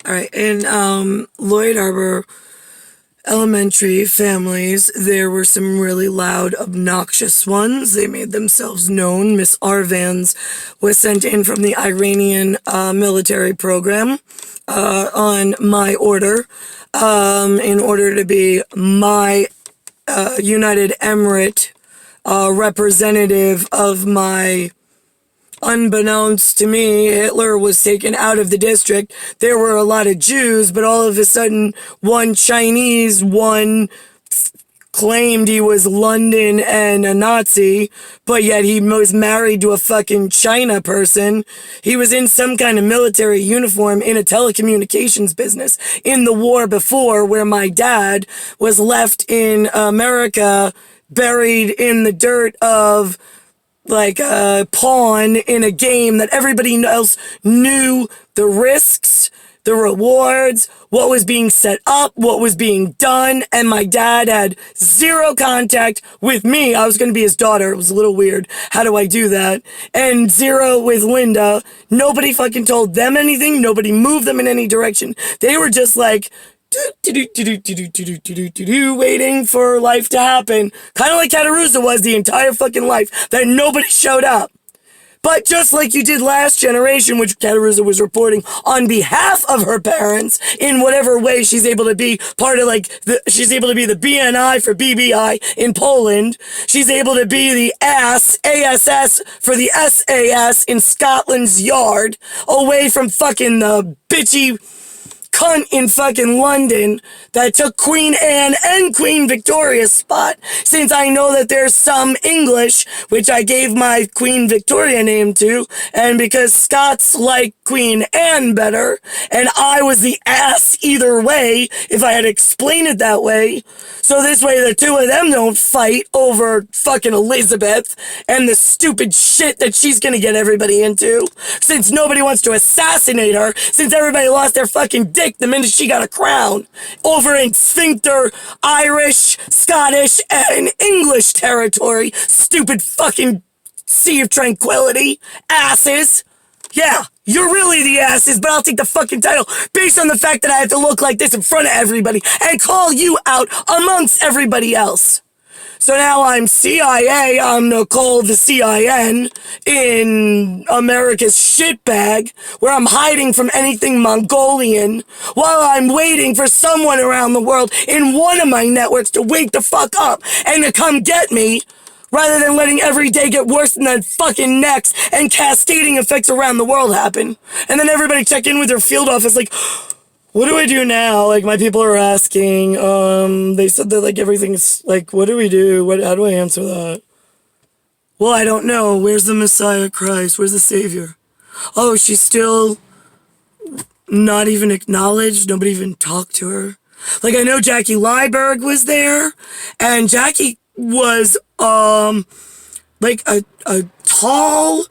All right, in Lloyd Harbor elementary families, there were some really loud, obnoxious ones. They made themselves known. Miss Arvans was sent in from the Iranian military program on my order in order to be my United Emirate representative of my. Unbeknownst to me, Hitler was taken out of the district. There were a lot of Jews, but all of a sudden, one Chinese, one claimed he was London and a Nazi, but yet he was married to a fucking China person. He was in some kind of military uniform in a telecommunications business in the war before, where my dad was left in America, buried in the dirt of like a pawn in a game that everybody else knew the risks, the rewards, what was being set up, what was being done, and my dad had zero contact with me. I was going to be his daughter. It was a little weird. How do I do that? And zero with Linda. Nobody fucking told them anything. Nobody moved them in any direction. They were just like, waiting for life to happen. Kind of like Cattaruzza was the entire fucking life, that nobody showed up. But just like you did last generation, which Cattaruzza was reporting on behalf of her parents, in whatever way she's able to be part of, like, she's able to be the BNI for BBI in Poland. She's able to be the ASS for the SAS in Scotland's Yard, away from fucking the bitchy cunt in fucking London that took Queen Anne and Queen Victoria's spot, since I know that there's some English, which I gave my Queen Victoria name to, and because Scots like Queen Anne better, and I was the ass either way if I had explained it that way. So this way the two of them don't fight over fucking Elizabeth and the stupid shit that she's gonna get everybody into, since nobody wants to assassinate her, since everybody lost their fucking dick the minute she got a crown over in sphincter Irish, Scottish, and English territory. Stupid fucking Sea of Tranquility asses. Yeah, you're really the asses, but I'll take the fucking title based on the fact that I have to look like this in front of everybody and call you out amongst everybody else. So now I'm CIA, I'm Nicole the CIN in America's shitbag, where I'm hiding from anything Mongolian while I'm waiting for someone around the world in one of my networks to wake the fuck up and to come get me, rather than letting every day get worse than the fucking next and cascading effects around the world happen. And then everybody check in with their field office like, what do I do now? Like, my people are asking, they said that, like, everything's, like, what do we do? How do I answer that? Well, I don't know. Where's the Messiah Christ? Where's the Savior? Oh, she's still not even acknowledged? Nobody even talked to her? Like, I know Jackie Lyberg was there, and Jackie was, like, a tall,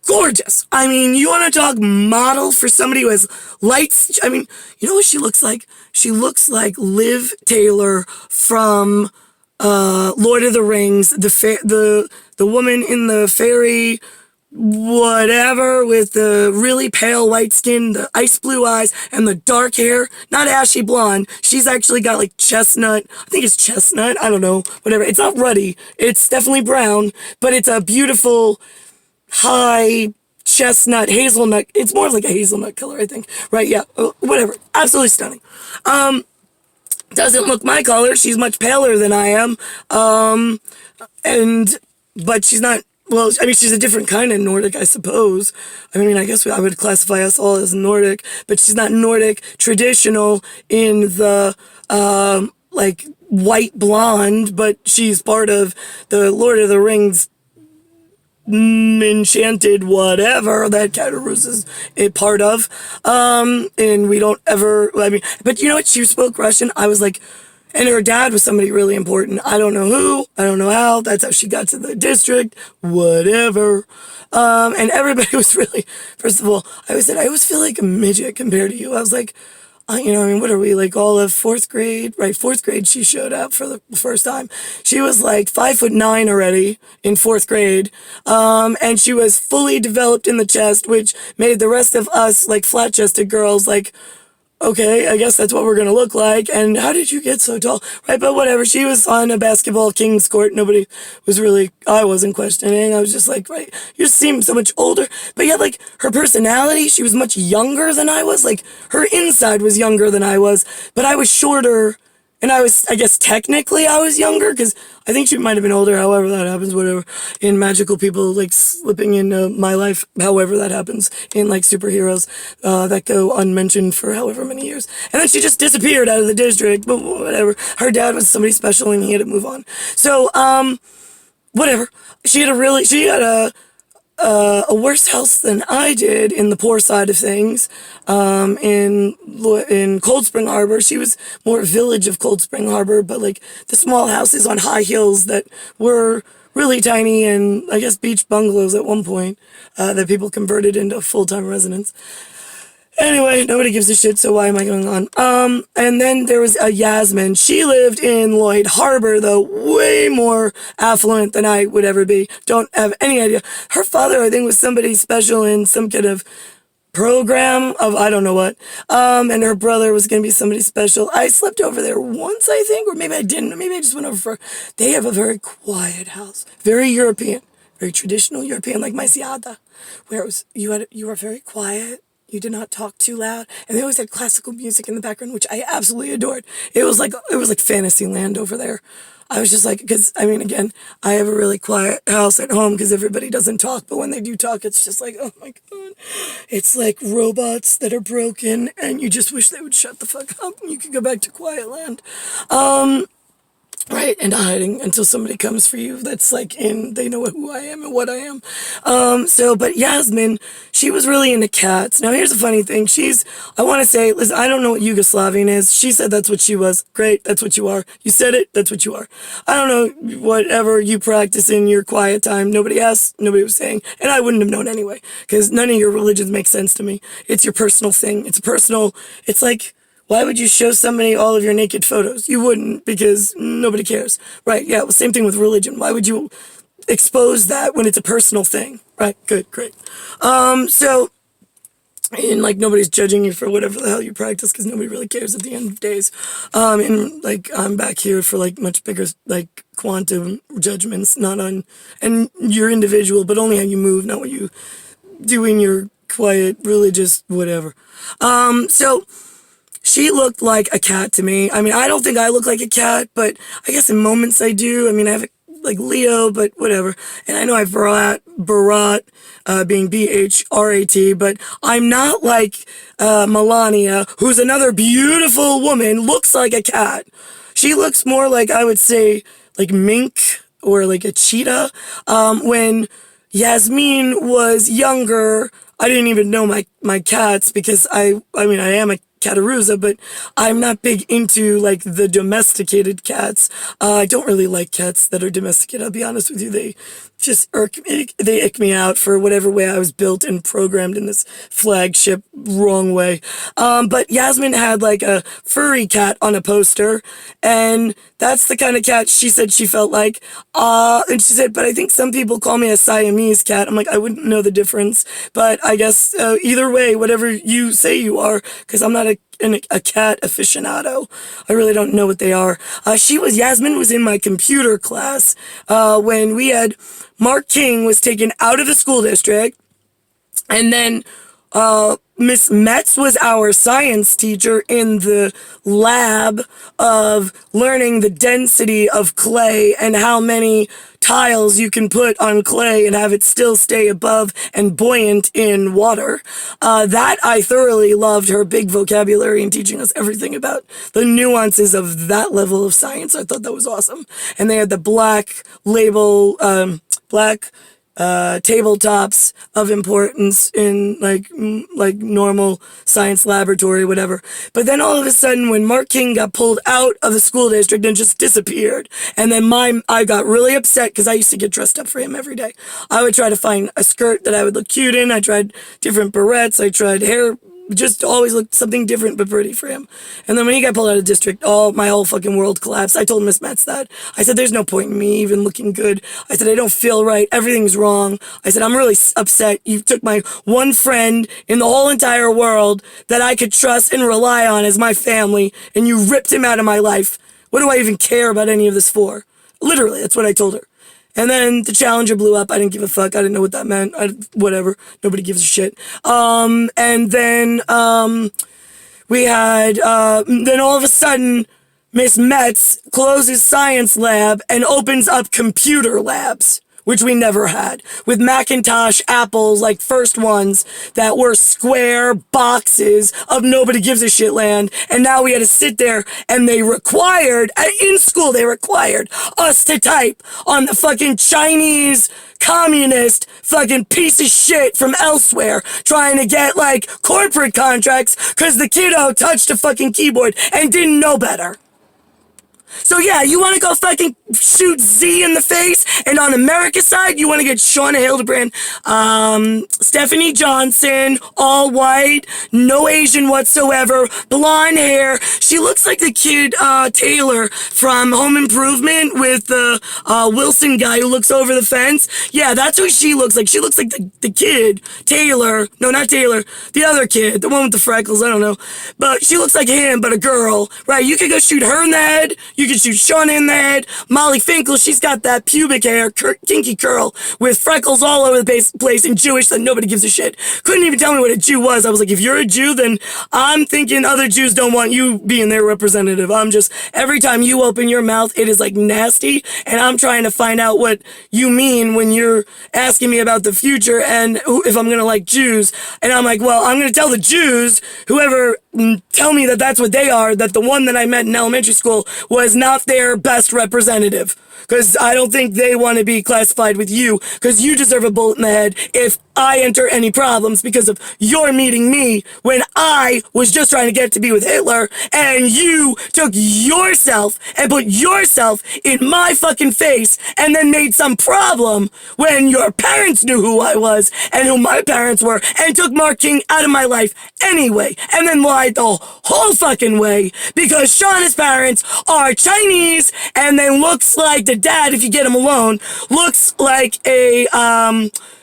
gorgeous. I mean, you want to talk model for somebody who has lights? I mean, you know what she looks like? She looks like Liv Taylor from Lord of the Rings, the woman in the fairy whatever, with the really pale white skin, the ice blue eyes, and the dark hair. Not ashy blonde. She's actually got like chestnut. I think it's chestnut. I don't know. Whatever. It's not ruddy. It's definitely brown, but it's a beautiful high chestnut, hazelnut. It's more like a hazelnut color, I think. Right, yeah. Whatever. Absolutely stunning. Doesn't look my color. She's much paler than I am. But she's not, well, I mean, she's a different kind of Nordic, I suppose. I mean, I guess I would classify us all as Nordic, but she's not Nordic traditional in the, like, white blonde, but she's part of the Lord of the Rings enchanted whatever that Cattaruzza's a part of. And we don't ever, I mean, but you know what? She spoke Russian. I was like, and her dad was somebody really important. I don't know who, I don't know how. That's how she got to the district, whatever. And everybody was really, first of all, I always feel like a midget compared to you. I was like, you know, I mean, what are we, like, all of fourth grade? Right, fourth grade, she showed up for the first time. She was like 5'9" already in fourth grade. And she was fully developed in the chest, which made the rest of us, like, flat-chested girls, like, okay, I guess that's what we're going to look like. And how did you get so tall? Right, but whatever. She was on a basketball king's court. Nobody was really, I wasn't questioning. I was just like, right, you seem so much older. But yet, like, her personality, she was much younger than I was. Like, her inside was younger than I was. But I was shorter. And I guess technically I was younger, because I think she might have been older, however that happens, whatever. In magical people, like, slipping into my life, however that happens, in, like, superheroes that go unmentioned for however many years. And then she just disappeared out of the district, but whatever. Her dad was somebody special, and he had to move on. So, whatever. She had a worse house than I did in the poor side of things. In Cold Spring Harbor, she was more village of Cold Spring Harbor, but like the small houses on high hills that were really tiny, and I guess beach bungalows at one point that people converted into full-time residence. Anyway, nobody gives a shit, so why am I going on? And then there was a Yasmin. She lived in Lloyd Harbor, though, way more affluent than I would ever be. Don't have any idea. Her father, I think, was somebody special in some kind of program of I don't know what. And her brother was going to be somebody special. I slept over there once, I think, or maybe I didn't. Maybe I just went over for... They have a very quiet house. Very European. Very traditional European, like MISLEADING, where it was, you were very quiet. You did not talk too loud, and they always had classical music in the background, which I absolutely adored. It was like fantasy land over there. I was just like, because I mean, again, I have a really quiet house at home because everybody doesn't talk, but when they do talk, it's just like, oh my god, it's like robots that are broken, and you just wish they would shut the fuck up, and you could go back to quiet land. Right, and hiding until somebody comes for you that's like they know who I am and what I am. But Yasmin, she was really into cats. Now here's the funny thing, I want to say, listen, I don't know what Yugoslavian is. She said that's what she was. Great, that's what you are. You said it, that's what you are. I don't know whatever you practice in your quiet time. Nobody asked, nobody was saying, and I wouldn't have known anyway, because none of your religions make sense to me. It's your personal thing. It's like, why would you show somebody all of your naked photos? You wouldn't, because nobody cares. Right, yeah, well, same thing with religion. Why would you expose that when it's a personal thing? Right, good, great. And like nobody's judging you for whatever the hell you practice, because nobody really cares at the end of days. And like I'm back here for like much bigger like quantum judgments, not on, and you're individual, but only how you move, not what you do in your quiet religious whatever. She looked like a cat to me. I mean, I don't think I look like a cat, but I guess in moments I do. I mean, I have like Leo, but whatever. And I know I have Barat, being BHRAT, but I'm not like Melania, who's another beautiful woman, looks like a cat. She looks more like, I would say, like mink or like a cheetah. When Yasmin was younger, I didn't even know my cats, because I mean, I am a Cattaruzza, but I'm not big into like the domesticated cats. I don't really like cats that are domesticated, I'll be honest with you. They just ick me out for whatever way I was built and programmed in this flagship wrong way. But Yasmin had like a furry cat on a poster, and that's the kind of cat she said she felt like. And she said, but I think some people call me a Siamese cat. I'm like, I wouldn't know the difference, but I guess either way, whatever you say you are, because I'm not a cat aficionado. I really don't know what they are. Yasmin was in my computer class when we had Mark King was taken out of the school district, and then Miss Metz was our science teacher in the lab of learning the density of clay and how many tiles you can put on clay and have it still stay above and buoyant in water. That I thoroughly loved, her big vocabulary and teaching us everything about the nuances of that level of science. I thought that was awesome. And they had the black label, tabletops of importance in like normal science laboratory, whatever. But then all of a sudden, when Mark King got pulled out of the school district and just disappeared, and then I got really upset because I used to get dressed up for him every day. I would try to find a skirt that I would look cute in. I tried different barrettes. I tried hair just always looked something different but pretty for him. And then when he got pulled out of district, my whole fucking world collapsed. I told Miss Metz that. I said, there's no point in me even looking good. I said, I don't feel right. Everything's wrong. I said, I'm really upset. You took my one friend in the whole entire world that I could trust and rely on as my family, and you ripped him out of my life. What do I even care about any of this for? Literally, that's what I told her. And then the Challenger blew up. I didn't give a fuck. I didn't know what that meant. Whatever. Nobody gives a shit. And then we had, then all of a sudden, Miss Metz closes science lab and opens up computer labs, which we never had, with Macintosh, Apples, like first ones that were square boxes of nobody gives a shit land. And now we had to sit there, and they required, in school, they required us to type on the fucking Chinese communist fucking piece of shit from elsewhere, trying to get like corporate contracts because the kiddo touched a fucking keyboard and didn't know better. So yeah, you want to go fucking shoot Z in the face, and on America's side, you want to get Shauna Hildebrand, Stephanie Johnson, all white, no Asian whatsoever, blonde hair. She looks like the kid Taylor from Home Improvement with the Wilson guy who looks over the fence. Yeah, that's who she looks like. She looks like the kid, Taylor. No, not Taylor. The other kid, the one with the freckles, I don't know. But she looks like him, but a girl, right? You could go shoot her in the head. You could shoot Shauna in the head. Molly Finkel, she's got that pubic hair, kinky curl, with freckles all over the place, and Jewish that nobody gives a shit. Couldn't even tell me what a Jew was. I was like, if you're a Jew, then I'm thinking other Jews don't want you being their representative. I'm just, every time you open your mouth, it is like nasty, and I'm trying to find out what you mean when you're asking me about the future and if I'm gonna like Jews. And I'm like, well, I'm gonna tell the Jews, whoever tell me that that's what they are, that the one that I met in elementary school was not their best representative. Because I don't think they want to be classified with you, because you deserve a bullet in the head if I enter any problems because of your meeting me when I was just trying to get to be with Hitler, and you took yourself and put yourself in my fucking face and then made some problem when your parents knew who I was and who my parents were, and took Mark King out of my life anyway, and then lied the whole fucking way because Shauna's parents are Chinese, and then looks like the dad, if you get him alone, looks like a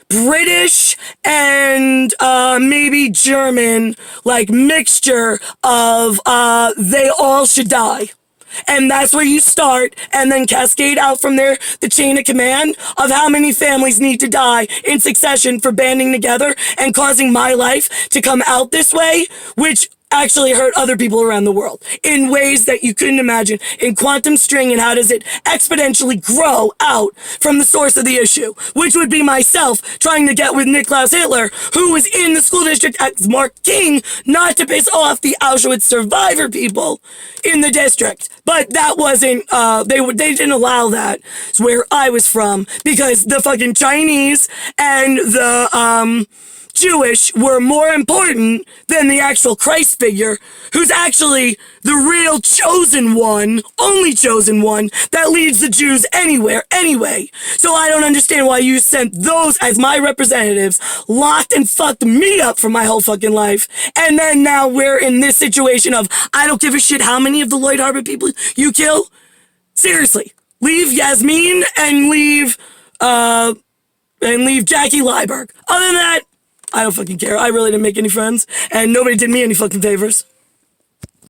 British and maybe German, like mixture of they all should die. And that's where you start, and then cascade out from there the chain of command of how many families need to die in succession for banding together and causing my life to come out this way, which actually hurt other people around the world in ways that you couldn't imagine, in quantum string, and how does it exponentially grow out from the source of the issue, which would be myself trying to get with NICKLAUS Hitler, who was in the school district as Mark King, not to piss off the Auschwitz survivor people in the district. But that wasn't, they didn't allow that. It's where I was from, because the fucking Chinese and the, Jewish were more important than the actual Christ figure, who's actually the real chosen one, only chosen one, that leads the Jews anywhere, anyway. So I don't understand why you sent those as my representatives, locked and fucked me up for my whole fucking life, and then now we're in this situation of, I don't give a shit how many of the Lloyd Harbor people you kill. Seriously, leave Yasmin and leave Jackie Leiberg. Other than that, I don't fucking care. I really didn't make any friends, and nobody did me any fucking favors.